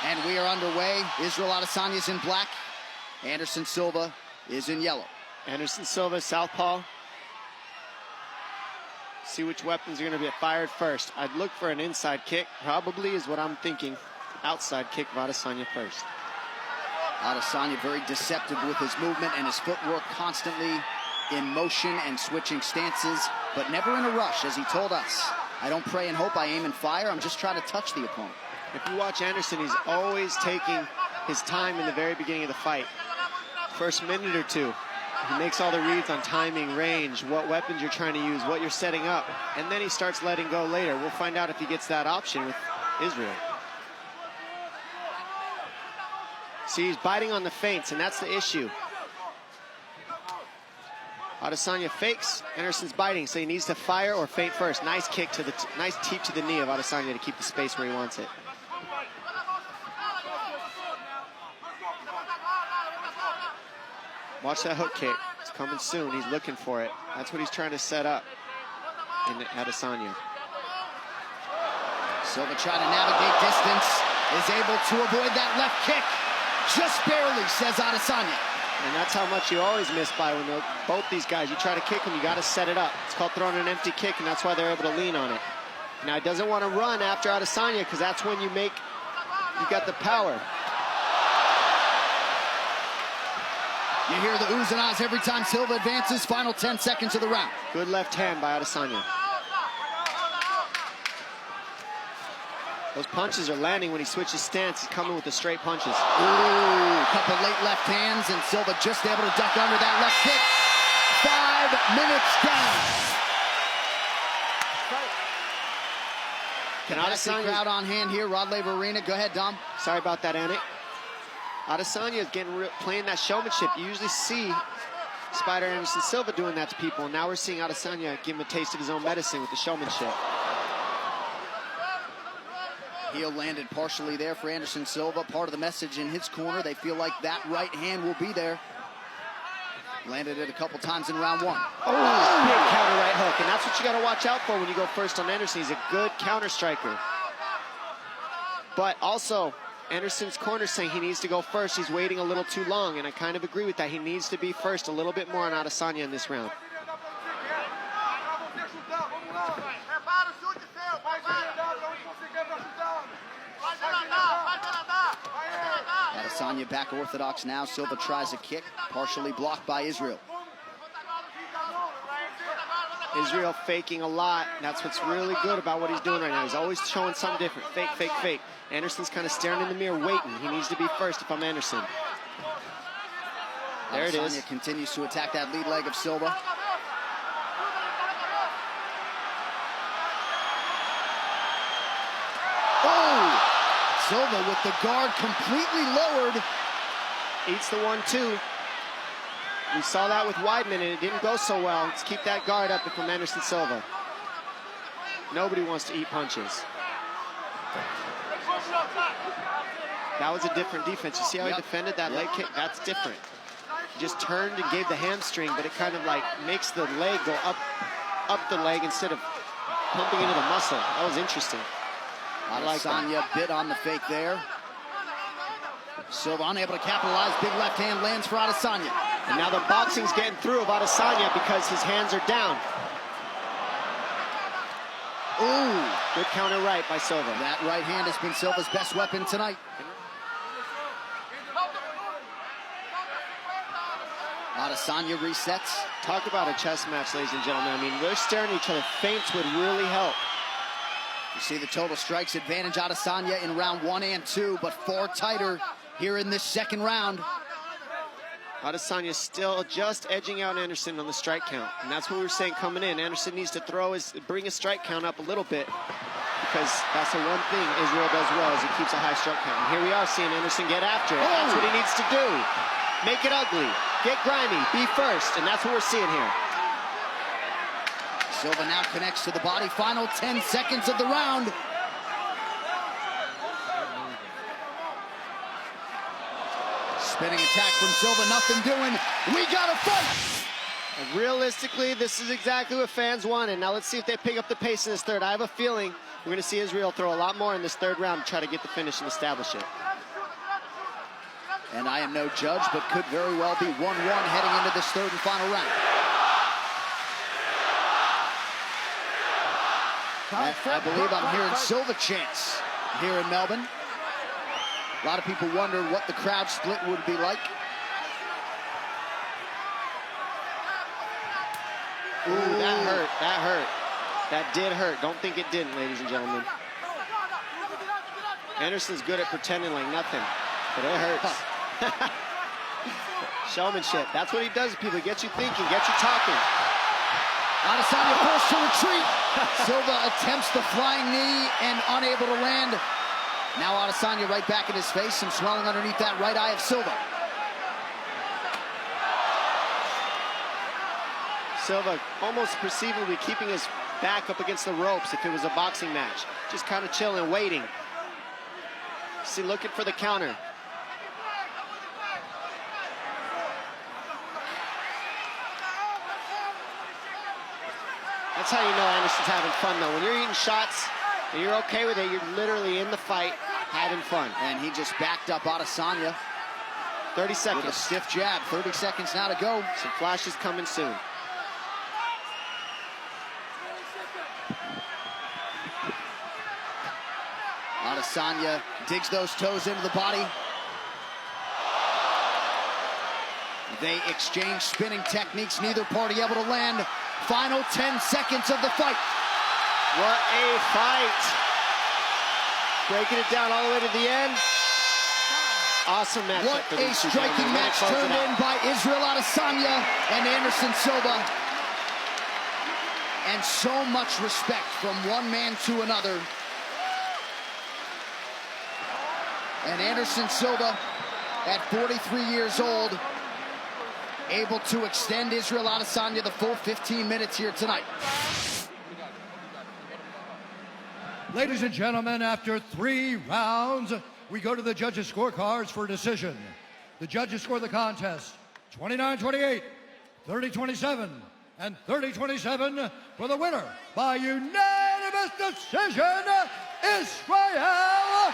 And we are underway. Israel Adesanya is in black. Anderson Silva is in yellow. Anderson Silva, southpaw. See which weapons are going to be fired first. I'd look for an inside kick, probably is what I'm thinking. Outside kick of Adesanya first. Adesanya very deceptive with his movement and his footwork, constantly in motion and switching stances, but never in a rush, as he told us. I don't pray and hope, I aim and fire. I'm just trying to touch the opponent. If you watch Anderson, he's always taking his time in the very beginning of the fight. First minute or two, he makes all the reads on timing, range, what weapons you're trying to use, what you're setting up, and then he starts letting go later. We'll find out if he gets that option with Israel. See, he's biting on the feints, and that's the issue. Adesanya fakes, Anderson's biting, so he needs to fire or feint first. Nice kick to the, nice teep to the knee of Adesanya to keep the space where he wants it. Watch that hook kick. It's coming soon. He's looking for it. That's what he's trying to set up in Adesanya. Silva trying to navigate distance, is able to avoid that left kick. Just barely, says Adesanya. And that's how much you always miss by when both these guys, you try to kick them, you got to set it up. It's called throwing an empty kick, and that's why they're able to lean on it. Now, he doesn't want to run after Adesanya, because that's when you got the power. You hear the oohs and ahs every time Silva advances. Final 10 seconds of the round. Good left hand by Adesanya. Those punches are landing when he switches stance. He's coming with the straight punches. Ooh, a couple late left hands, and Silva just able to duck under that left kick. 5 minutes down. Can Adesanya crowd on hand here? Rod Laver Arena. Go ahead, Dom. Sorry about that, Anik. Adesanya is playing that showmanship. You usually see Spider Anderson Silva doing that to people, and now we're seeing Adesanya give him a taste of his own medicine with the showmanship. Heel landed partially there for Anderson Silva. Part of the message in his corner, they feel like that right hand will be there. Landed it a couple times in round one. Oh, big counter right hook, and that's what you got to watch out for when you go first on Anderson. He's a good counter striker. But also, Anderson's corner saying he needs to go first. He's waiting a little too long, and I kind of agree with that. He needs to be first a little bit more on Adesanya in this round. Adesanya back orthodox now. Silva tries a kick, partially blocked by Israel. Israel faking a lot. That's what's really good about what he's doing right now. He's always showing something different. Fake, fake, fake. Anderson's kind of staring in the mirror, waiting. He needs to be first if I'm Anderson. There it is. Adesanya continues to attack that lead leg of Silva. Oh! Silva with the guard completely lowered. Eats the 1-2. We saw that with Weidman, and it didn't go so well. Let's keep that guard up from Anderson Silva. Nobody wants to eat punches. That was a different defense. You see how he defended that leg kick? That's different. He just turned and gave the hamstring, but it kind of like makes the leg go up the leg instead of pumping into the muscle. That was interesting. Adesanya bit on the fake there. Silva unable to capitalize. Big left hand lands for Adesanya. And now the boxing's getting through of Adesanya because his hands are down. Ooh. Good counter right by Silva. That right hand has been Silva's best weapon tonight. Adesanya resets. Talk about a chess match, ladies and gentlemen. I mean, we're staring at each other. Feints would really help. You see the total strikes advantage Adesanya in round 1 and 2, but far tighter here in this second round. Adesanya still just edging out Anderson on the strike count, and that's what we were saying coming in. Anderson needs to bring his strike count up a little bit, because that's the one thing Israel does well, is he keeps a high strike count. And here we are seeing Anderson get after it. That's what he needs to do. Make it ugly, get grimy, be first, and that's what we're seeing here. Silva now connects to the body. Final 10 seconds of the round. Spinning attack from Silva, nothing doing. We gotta fight! And realistically, this is exactly what fans wanted. Now let's see if they pick up the pace in this third. I have a feeling We're going to see Israel throw a lot more in this third round to try to get the finish and establish it. And I am no judge, but could very well be 1-1 heading into this third and final round. I believe I'm hearing Silva chants here in Melbourne. A lot of people wonder what the crowd split would be like. Ooh, that hurt, that hurt. That did hurt. Don't think it didn't, ladies and gentlemen. Anderson's good at pretending like nothing, but it hurts. Showmanship. That's what he does to people. He gets you thinking, gets you talking. Adesanya forced to retreat. Silva attempts the flying knee and unable to land. Now Adesanya right back in his face, some swelling underneath that right eye of Silva. Silva almost perceivably keeping his back up against the ropes if it was a boxing match. Just kind of chilling, waiting. See, looking for the counter. That's how you know Anderson's having fun, though. When you're eating shots and you're okay with it, you're literally in the fight, having fun. And he just backed up Adesanya. 30 seconds. With a stiff jab. 30 seconds now to go. Some flashes coming soon. Adesanya digs those toes into the body. They exchange spinning techniques, neither party able to land. Final 10 seconds of the fight. What a fight. Breaking it down all the way to the end. Awesome match. What a striking match turned in by Israel Adesanya and Anderson Silva. And so much respect from one man to another. And Anderson Silva, at 43 years old, able to extend Israel Adesanya the full 15 minutes here tonight. Ladies and gentlemen, after 3 rounds, we go to the judges' scorecards for a decision. The judges score the contest 29-28, 30-27, and 30-27 for the winner by unanimous decision, Israel